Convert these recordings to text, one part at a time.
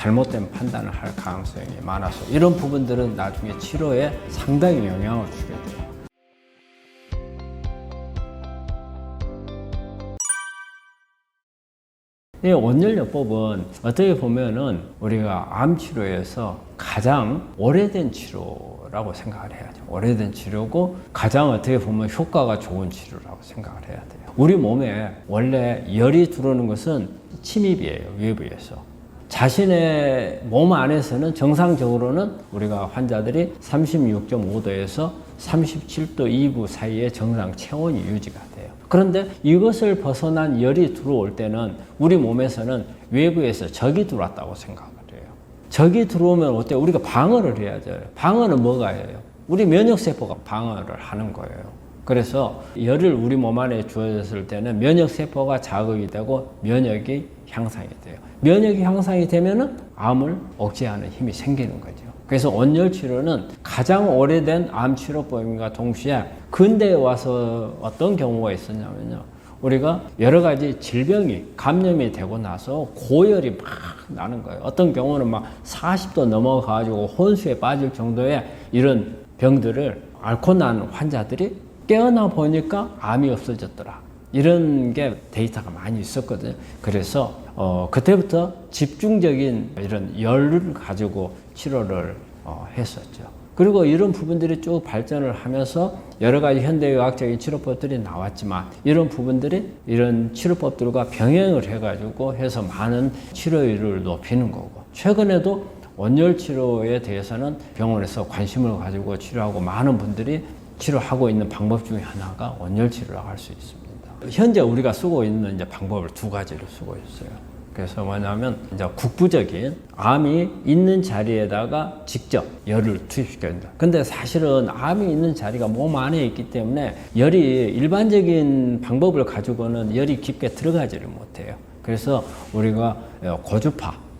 잘못된 판단을 할 가능성이 많아서 이런 부분들은 나중에 치료에 상당히 영향을 주게 돼요. 이 원열요법은 어떻게 보면은 우리가 암 치료에서 가장 오래된 치료라고 생각을 해야죠. 오래된 치료고 가장 어떻게 보면 효과가 좋은 치료라고 생각을 해야 돼요. 우리 몸에 원래 열이 들어오는 것은 침입이에요. 외부에서. 자신의 몸 안에서는 정상적으로는 우리가 환자들이 36.5도에서 37도 2부 사이의 정상 체온이 유지가 돼요. 그런데 이것을 벗어난 열이 들어올 때는 우리 몸에서는 외부에서 적이 들어왔다고 생각을 해요. 적이 들어오면 어때요? 우리가 방어를 해야죠. 방어는 뭐가 해요? 우리 면역세포가 방어를 하는 거예요. 그래서 열을 우리 몸 안에 주어졌을 때는 면역세포가 자극이 되고 면역이 향상이 돼요. 면역이 향상이 되면은 암을 억제하는 힘이 생기는 거죠. 그래서 온열치료는 가장 오래된 암치료법인과 동시에 근대에 와서 어떤 경우가 있었냐면요. 우리가 여러 가지 질병이 감염이 되고 나서 고열이 막 나는 거예요. 어떤 경우는 막 40도 넘어가지고 혼수에 빠질 정도의 이런 병들을 앓고 난 환자들이 깨어나 보니까 암이 없어졌더라. 이런 게 데이터가 많이 있었거든요. 그래서 그때부터 집중적인 이런 열을 가지고 치료를 했었죠. 그리고 이런 부분들이 쭉 발전을 하면서 여러 가지 현대의학적인 치료법들이 나왔지만 이런 부분들이 이런 치료법들과 병행을 해가지고 해서 많은 치료율을 높이는 거고, 최근에도 온열 치료에 대해서는 병원에서 관심을 가지고 치료하고 많은 분들이 치료하고 있는 방법 중에 하나가 온열 치료라고 할 수 있습니다. 현재 우리가 쓰고 있는 이제 방법을 두 가지로 쓰고 있어요. 그래서 뭐냐면 이제 국부적인 암이 있는 자리에다가 직접 열을 투입시켜야 된다. 근데 사실은 암이 있는 자리가 몸 안에 있기 때문에 열이 일반적인 방법을 가지고는 열이 깊게 들어가지를 못해요. 그래서 우리가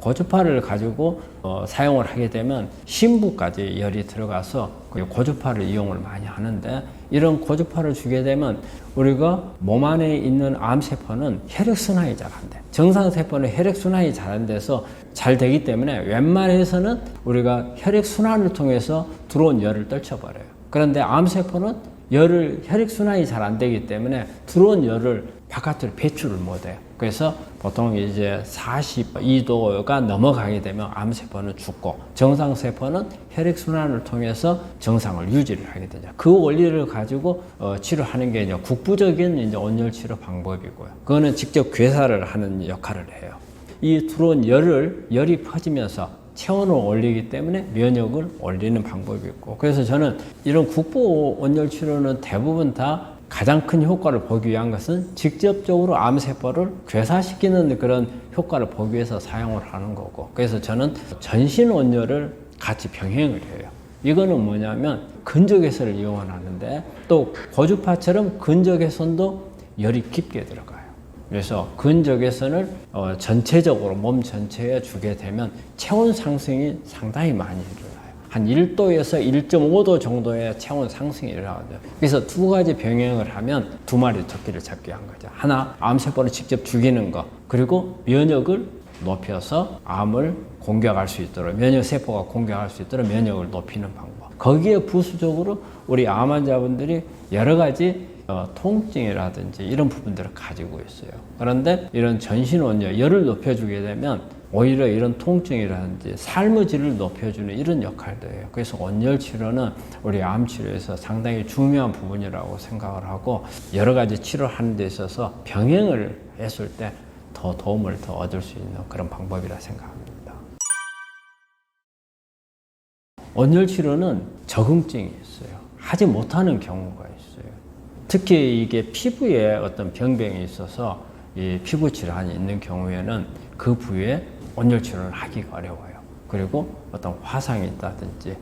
고주파를 가지고 사용을 하게 되면 심부까지 열이 들어가서 고주파를 이용을 많이 하는데, 이런 고주파를 주게 되면 우리가 몸 안에 있는 암세포는 혈액순환이 잘 안 돼. 정상세포는 혈액순환이 잘 안 돼서 잘 되기 때문에 웬만해서는 우리가 혈액순환을 통해서 들어온 열을 떨쳐버려요. 그런데 암세포는 혈액순환이 잘 안 되기 때문에 들어온 열을 바깥으로 배출을 못 해요. 그래서 보통 이제 42도가 넘어가게 되면 암세포는 죽고 정상세포는 혈액순환을 통해서 정상을 유지를 하게 되죠. 그 원리를 가지고 치료하는 게 이제 국부적인 이제 온열치료 방법이고요. 그거는 직접 괴사를 하는 역할을 해요. 이 들어온 열이 퍼지면서 체온을 올리기 때문에 면역을 올리는 방법이 있고, 그래서 저는 이런 국부 온열 치료는 대부분 다 가장 큰 효과를 보기 위한 것은 직접적으로 암세포를 괴사시키는 그런 효과를 보기 위해서 사용을 하는 거고, 그래서 저는 전신 온열을 같이 병행을 해요. 이거는 뭐냐면 근적외선을 이용하는데 또 고주파처럼 근적외선도 열이 깊게 들어가요. 그래서 근적외선을 전체적으로 몸 전체에 주게 되면 체온 상승이 상당히 많이 일어나요. 한 1도에서 1.5도 정도의 체온 상승이 일어나거든요. 그래서 두 가지 병행을 하면 두 마리 토끼를 잡게 한 거죠. 하나, 암세포를 직접 죽이는 거, 그리고 면역을 높여서 암을 공격할 수 있도록, 면역세포가 공격할 수 있도록 면역을 높이는 방법. 거기에 부수적으로 우리 암 환자분들이 여러 가지 통증이라든지 이런 부분들을 가지고 있어요. 그런데 이런 전신온열, 열을 높여주게 되면 오히려 이런 통증이라든지 삶의 질을 높여주는 이런 역할도 해요. 그래서 온열 치료는 우리 암 치료에서 상당히 중요한 부분이라고 생각을 하고, 여러 가지 치료하는 데 있어서 병행을 했을 때 더 도움을 더 얻을 수 있는 그런 방법이라 생각합니다. 온열 치료는 적응증이 있어요. 하지 못하는 경우가 있어요. 특히 이게 피부에 어떤 병변이 있어서 이 피부 질환이 있는 경우에는 그 부위에 온열 치료를 하기가 어려워요. 그리고 어떤 화상이 있다든지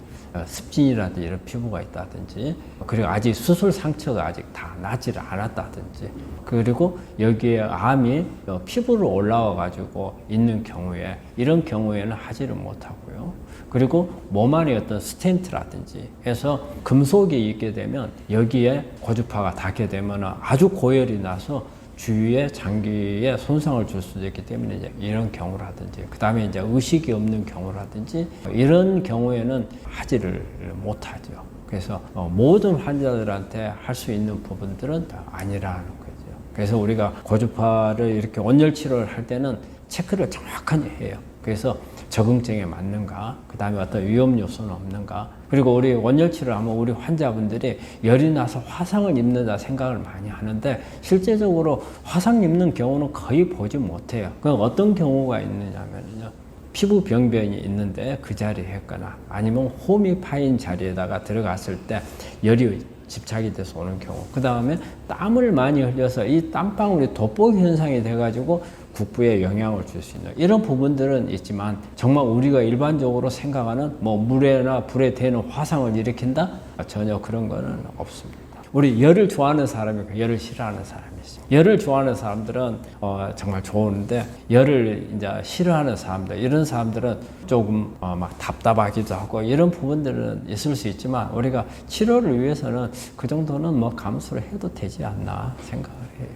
습진이라든지 이런 피부가 있다든지, 그리고 아직 수술 상처가 아직 다 나지를 않았다든지, 그리고 여기에 암이 피부로 올라와 가지고 있는 경우에, 이런 경우에는 하지를 못하고요. 그리고 몸 안에 어떤 스텐트라든지 해서 금속이 있게 되면 여기에 고주파가 닿게 되면 아주 고열이 나서 주위에 장기에 손상을 줄 수도 있기 때문에 이제 이런 경우라든지, 그 다음에 이제 의식이 없는 경우라든지, 이런 경우에는 하지를 못하죠. 그래서 모든 환자들한테 할 수 있는 부분들은 아니라는 거죠. 그래서 우리가 고주파를 이렇게 온열 치료를 할 때는 체크를 정확하게 해요. 그래서 적응증에 맞는가, 그 다음에 어떤 위험 요소는 없는가. 그리고 우리 온열 치료를 하면 우리 환자분들이 열이 나서 화상을 입는다 생각을 많이 하는데, 실제적으로 화상 입는 경우는 거의 보지 못해요. 그럼 어떤 경우가 있느냐면요, 피부 병변이 있는데 그 자리에 했거나, 아니면 홈이 파인 자리에다가 들어갔을 때 열이 집착이 돼서 오는 경우, 그 다음에 땀을 많이 흘려서 이 땀방울이 돋보기 현상이 돼가지고 국부에 영향을 줄 수 있는 이런 부분들은 있지만, 정말 우리가 일반적으로 생각하는 뭐 물에나 불에 대는 화상을 일으킨다? 전혀 그런 거는 없습니다. 우리 열을 좋아하는 사람이 있고 열을 싫어하는 사람이 있습니다. 열을 좋아하는 사람들은 정말 좋은데, 열을 이제 싫어하는 사람들, 이런 사람들은 조금 막 답답하기도 하고 이런 부분들은 있을 수 있지만, 우리가 치료를 위해서는 그 정도는 뭐 감수를 해도 되지 않나 생각을 해요.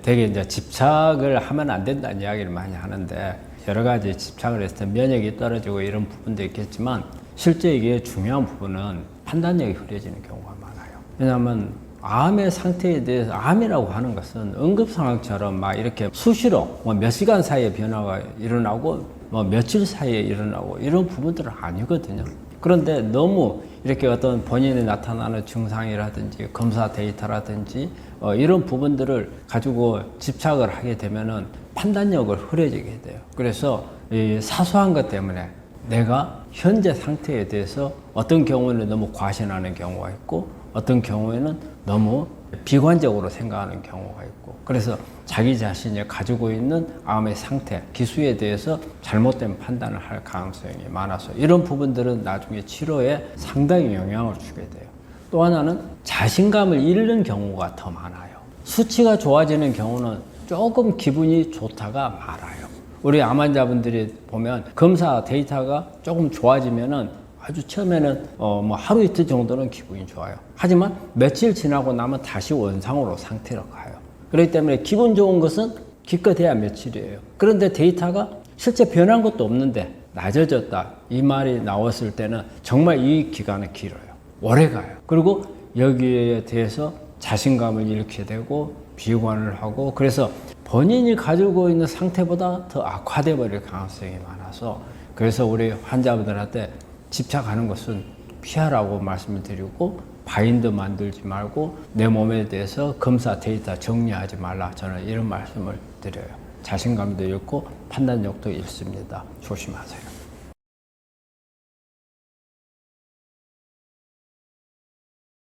되게 이제 집착을 하면 안 된다는 이야기를 많이 하는데, 여러 가지 집착을 했을 때 면역이 떨어지고 이런 부분도 있겠지만, 실제 이게 중요한 부분은 판단력이 흐려지는 경우가 많아요. 왜냐하면 암의 상태에 대해서, 암이라고 하는 것은 응급 상황처럼 막 이렇게 수시로 뭐 몇 시간 사이에 변화가 일어나고 뭐 며칠 사이에 일어나고 이런 부분들은 아니거든요. 그런데 너무 이렇게 어떤 본인이 나타나는 증상이라든지 검사 데이터라든지 이런 부분들을 가지고 집착을 하게 되면은 판단력을 흐려지게 돼요. 그래서 이 사소한 것 때문에 내가 현재 상태에 대해서 어떤 경우에는 너무 과신하는 경우가 있고, 어떤 경우에는 너무 비관적으로 생각하는 경우가 있고, 그래서 자기 자신이 가지고 있는 암의 상태, 기수에 대해서 잘못된 판단을 할 가능성이 많아서 이런 부분들은 나중에 치료에 상당히 영향을 주게 돼요. 또 하나는 자신감을 잃는 경우가 더 많아요. 수치가 좋아지는 경우는 조금 기분이 좋다가 말아요. 우리 암 환자분들이 보면 검사 데이터가 조금 좋아지면은 아주 처음에는 뭐 하루 이틀 정도는 기분이 좋아요. 하지만 며칠 지나고 나면 다시 원상으로 상태로 가요. 그렇기 때문에 기분 좋은 것은 기껏해야 며칠이에요. 그런데 데이터가 실제 변한 것도 없는데 낮아졌다, 이 말이 나왔을 때는 정말 이 기간은 길어요. 오래 가요. 그리고 여기에 대해서 자신감을 잃게 되고 비관을 하고, 그래서 본인이 가지고 있는 상태보다 더 악화돼 버릴 가능성이 많아서, 그래서 우리 환자분들한테 집착하는 것은 피하라고 말씀을 드리고, 바인드 만들지 말고 내 몸에 대해서 검사 데이터 정리하지 말라, 저는 이런 말씀을 드려요. 자신감도 잃고 판단력도 잃습니다. 조심하세요.